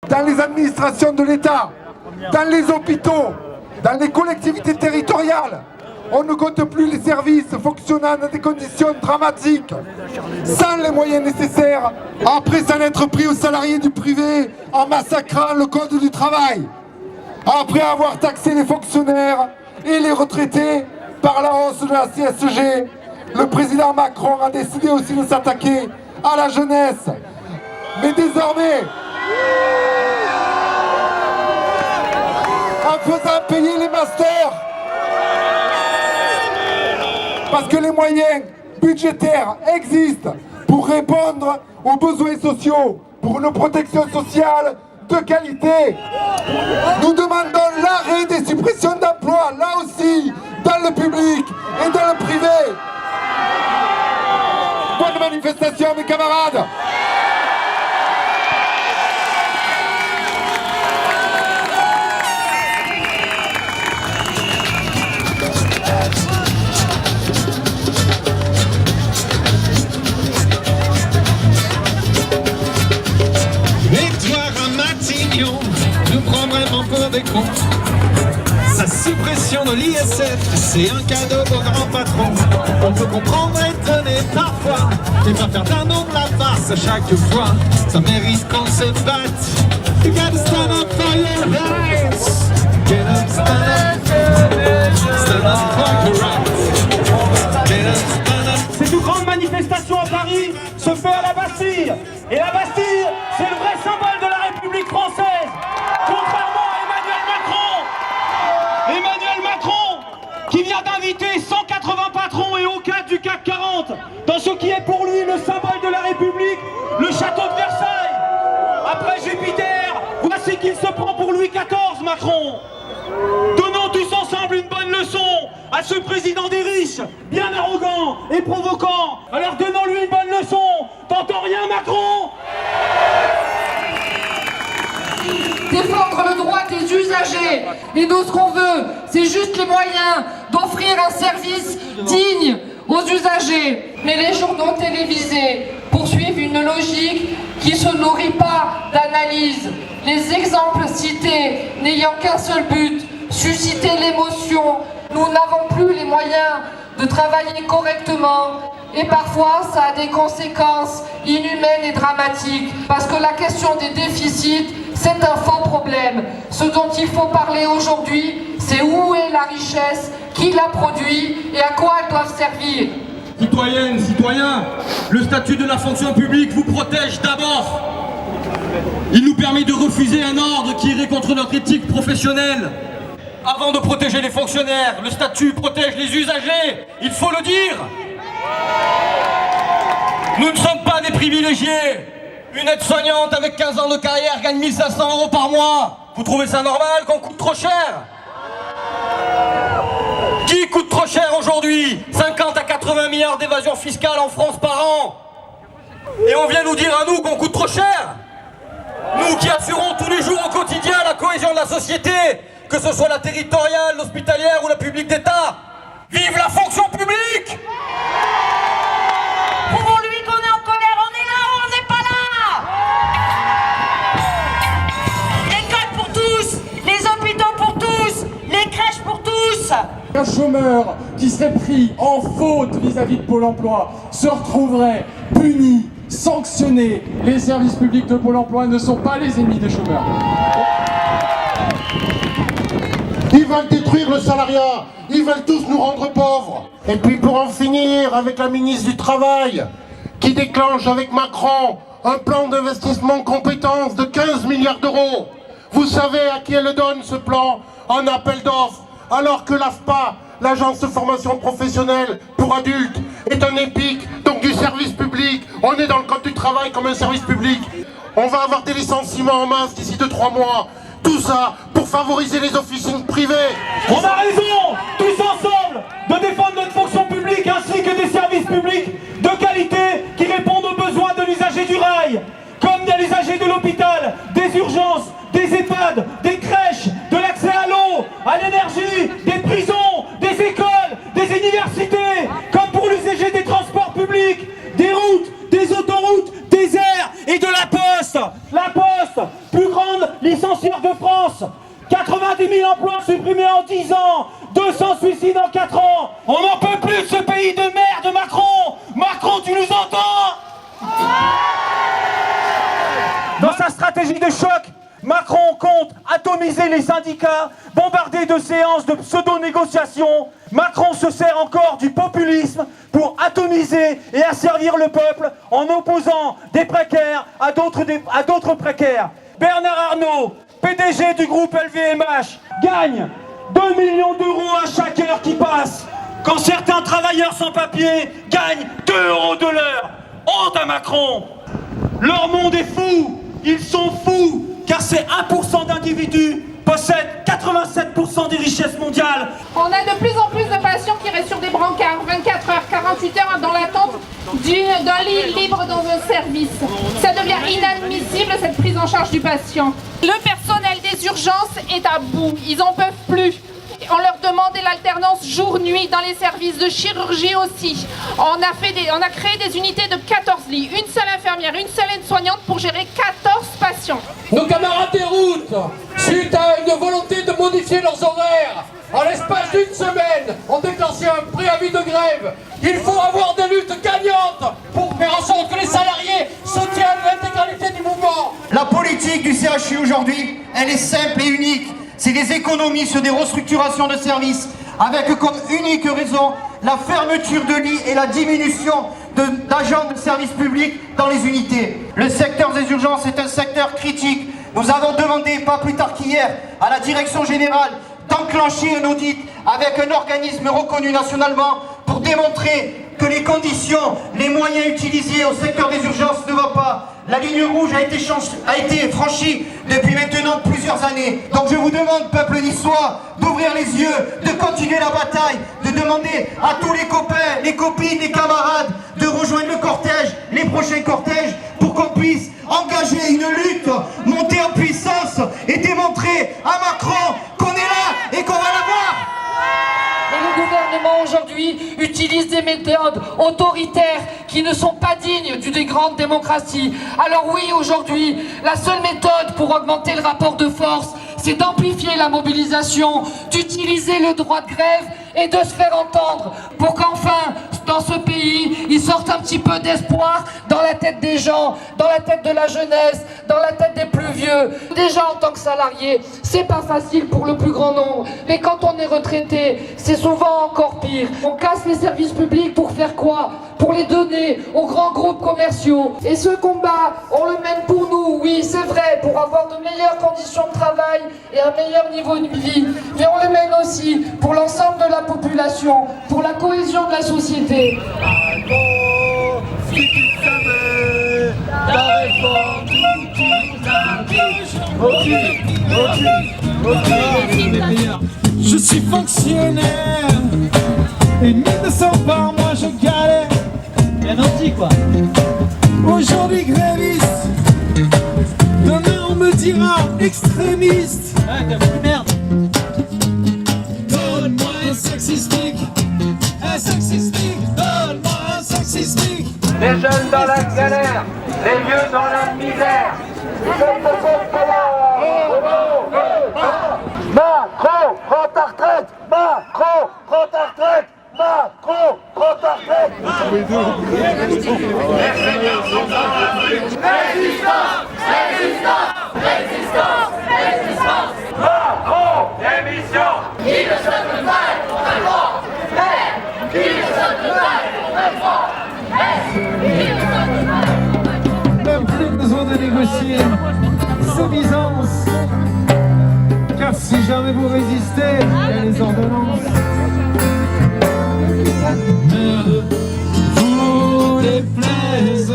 dans les administrations de l'État, dans les hôpitaux, dans les collectivités territoriales. On ne compte plus les services fonctionnant dans des conditions dramatiques, sans les moyens nécessaires, après s'en être pris aux salariés du privé en massacrant le code du travail, après avoir taxé les fonctionnaires et les retraités par la hausse de la CSG. Le président Macron a décidé aussi de s'attaquer à la jeunesse. Mais désormais, en faisant payer les masters, parce que les moyens budgétaires existent pour répondre aux besoins sociaux, pour une protection sociale de qualité. Nous demandons l'arrêt des suppressions d'emplois, là aussi, dans le public et dans le privé. Bonne manifestation, mes camarades. Nous prend vraiment pour des cons. Sa suppression de l'ISF, c'est un cadeau au grand patron. On peut comprendre et étonner parfois, et pas faire d'un nom de la farce à chaque fois. Ça mérite qu'on se batte. You gotta stand up for your rights. Get up, stand up. Stand up for your rights. Get up, stand up. Cette grande manifestation à Paris se fait à la Bastille. Et la Bastille, c'est le vrai symbole de la République française. Contrairement à Emmanuel Macron, qui vient d'inviter 180 patrons et hauts cadres du CAC 40 dans ce qui est pour lui le symbole de la République, le château de Versailles. Après Jupiter, voici qu'il se prend pour Louis XIV, Macron. Donnons tous ensemble une bonne leçon à ce président des riches, bien arrogant et provoquant. Alors donnons-lui une bonne leçon. T'entends rien, Macron? Défendre le droit des usagers. Et nous, ce qu'on veut, c'est juste les moyens d'offrir un service digne aux usagers. Mais les journaux télévisés poursuivent une logique qui ne se nourrit pas d'analyse. Les exemples cités n'ayant qu'un seul but, susciter l'émotion. Nous n'avons plus les moyens de travailler correctement et parfois ça a des conséquences inhumaines et dramatiques parce que la question des déficits, c'est un faux problème. Ce dont il faut parler aujourd'hui, c'est où est la richesse, qui la produit et à quoi elles doivent servir. Citoyennes, citoyens, le statut de la fonction publique vous protège d'abord. Il nous permet de refuser un ordre qui irait contre notre éthique professionnelle. Avant de protéger les fonctionnaires, le statut protège les usagers, il faut le dire. Nous ne sommes pas des privilégiés. Une aide-soignante avec 15 ans de carrière gagne 1 500 € par mois. Vous trouvez ça normal qu'on coûte trop cher? Qui coûte trop cher aujourd'hui? 50 à 80 milliards d'évasion fiscale en France par an. Et on vient nous dire à nous qu'on coûte trop cher? Nous qui assurons tous les jours au quotidien la cohésion de la société, que ce soit la territoriale, l'hospitalière ou la publique d'État. Vive la fonction publique! Prouvons-lui qu'on est en colère, on est là ou on n'est pas là. L'école pour tous, les hôpitaux pour tous, les crèches pour tous. Un chômeur qui serait pris en faute vis-à-vis de Pôle emploi se retrouverait puni, sanctionné. Les services publics de Pôle emploi ne sont pas les ennemis des chômeurs. Ils veulent détruire le salariat, ils veulent tous nous rendre pauvres. Et puis pour en finir avec la ministre du Travail, qui déclenche avec Macron un plan d'investissement compétences de 15 milliards d'euros. Vous savez à qui elle donne ce plan? En appel d'offres, alors que l'AFPA, l'agence de formation professionnelle pour adultes, est un EPIC, donc du service public. On est dans le code du travail comme un service public. On va avoir des licenciements en masse d'ici 2-3 mois. Tout ça pour favoriser les officines privées. On a raison, tous ensemble, de défendre notre fonction publique ainsi que des services publics de qualité qui répondent aux besoins de l'usager du rail, comme de l'usager de l'hôpital, des urgences, des EHPAD, des crèches, de l'accès à l'eau, à l'énergie, des prisons, des écoles, des universités, comme pour l'usager des transports publics, des routes, des autoroutes, des airs et de la poste. La Poste, plus grande licencieur de France. 90 000 emplois supprimés en 10 ans, 200 suicides en 4 ans. On n'en peut plus de ce pays de merde, Macron. Macron, tu nous entends? Dans sa stratégie de choc, Macron compte atomiser les syndicats, bombarder de séances de pseudo-négociations. Macron se sert encore du populisme pour atomiser et asservir le peuple en opposant des précaires à d'autres précaires. Bernard Arnault, PDG du groupe LVMH, gagne 2 millions d'euros à chaque heure qui passe, quand certains travailleurs sans papier gagnent 2 € de l'heure. Honte à Macron! Leur monde est fou, ils sont fous, car ces 1% d'individus possèdent 87% des richesses mondiales. On a de plus en plus de patients qui restent sur des brancards, 24 heures, 48 heures dans l'attente d'un lit libre dans un service. Ça devient inadmissible, cette prise en charge du patient. Le personnel des urgences est à bout, ils n'en peuvent plus. On leur demandait l'alternance jour-nuit dans les services de chirurgie aussi. On a créé des unités de 14 lits, une seule infirmière, une seule aide-soignante pour gérer 14 patients. Nos camarades des routes, suite à une volonté de modifier leurs horaires, en l'espace d'une semaine, ont déclenché un préavis de grève. Il faut avoir des luttes gagnantes pour faire en sorte que les salariés soutiennent l'intégralité du mouvement. La politique du CHU aujourd'hui, elle est simple et unique. C'est des économies sur des restructurations de services, avec comme unique raison la fermeture de lits et la diminution d'agents de services publics dans les unités. Le secteur des urgences est un secteur critique. Nous avons demandé, pas plus tard qu'hier, à la direction générale d'enclencher un audit avec un organisme reconnu nationalement pour démontrer que les conditions, les moyens utilisés au secteur des urgences ne vont pas. La ligne rouge a été franchie depuis maintenant plusieurs années. Donc je vous demande, peuple niçois, d'ouvrir les yeux, de continuer la bataille, de demander à tous les copains, les copines, les camarades de rejoindre le cortège, les prochains cortèges, pour qu'on puisse engager une lutte, monter en puissance et démontrer à Macron qu'on est là et qu'on va l'avoir. Et le gouvernement aujourd'hui utilise des méthodes autoritaires qui ne sont pas dignes d'une grande démocratie. Alors oui, aujourd'hui, la seule méthode pour augmenter le rapport de force, c'est d'amplifier la mobilisation, d'utiliser le droit de grève et de se faire entendre pour qu'enfin, dans ce pays, il sorte un petit peu d'espoir dans la tête des gens, dans la tête de la jeunesse, dans la tête des plus vieux. Déjà en tant que salarié, c'est pas facile pour le plus grand nombre, mais quand on est retraité, c'est souvent encore pire. On casse les services publics pour faire quoi? Pour les donner aux grands groupes commerciaux. Et ce combat, on le mène pour nous, oui, c'est vrai, pour avoir de meilleures conditions de travail et un meilleur niveau de vie. Mais on le mène aussi pour l'ensemble de la population, pour la cohésion de la société. Si tu savais la réforme je suis fonctionnaire et 1900 par mois je galère. Bien anti quoi. Aujourd'hui gréviste, demain on me dira extrémiste. Ouais, comme une merde. Donne-moi un sexistique, donne-moi un sexistique. Les jeunes dans la galère, les vieux dans la misère. Macron, prends ta retraite! Macron, prends ta retraite! Macron, prends ta retraite! Résistance! Macron, démission! Qui ne se peut pas pour Macron? Qui ne se peut pas pour Macron? Même plus besoin de négocier sous Byzance. Car si jamais vous résistez, il y a les ordonnances. Ne vous déplaise,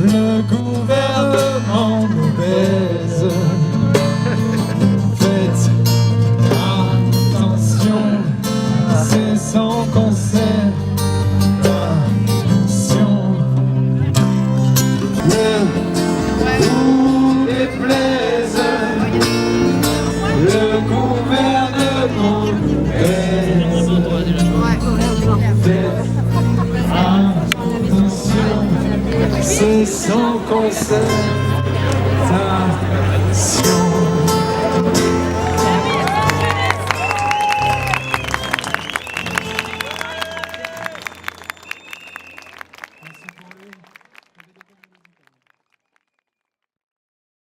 le gouvernement nous baise. Faites attention, c'est sans concert. Vous déplaise, le gouvernement nous baise. Ça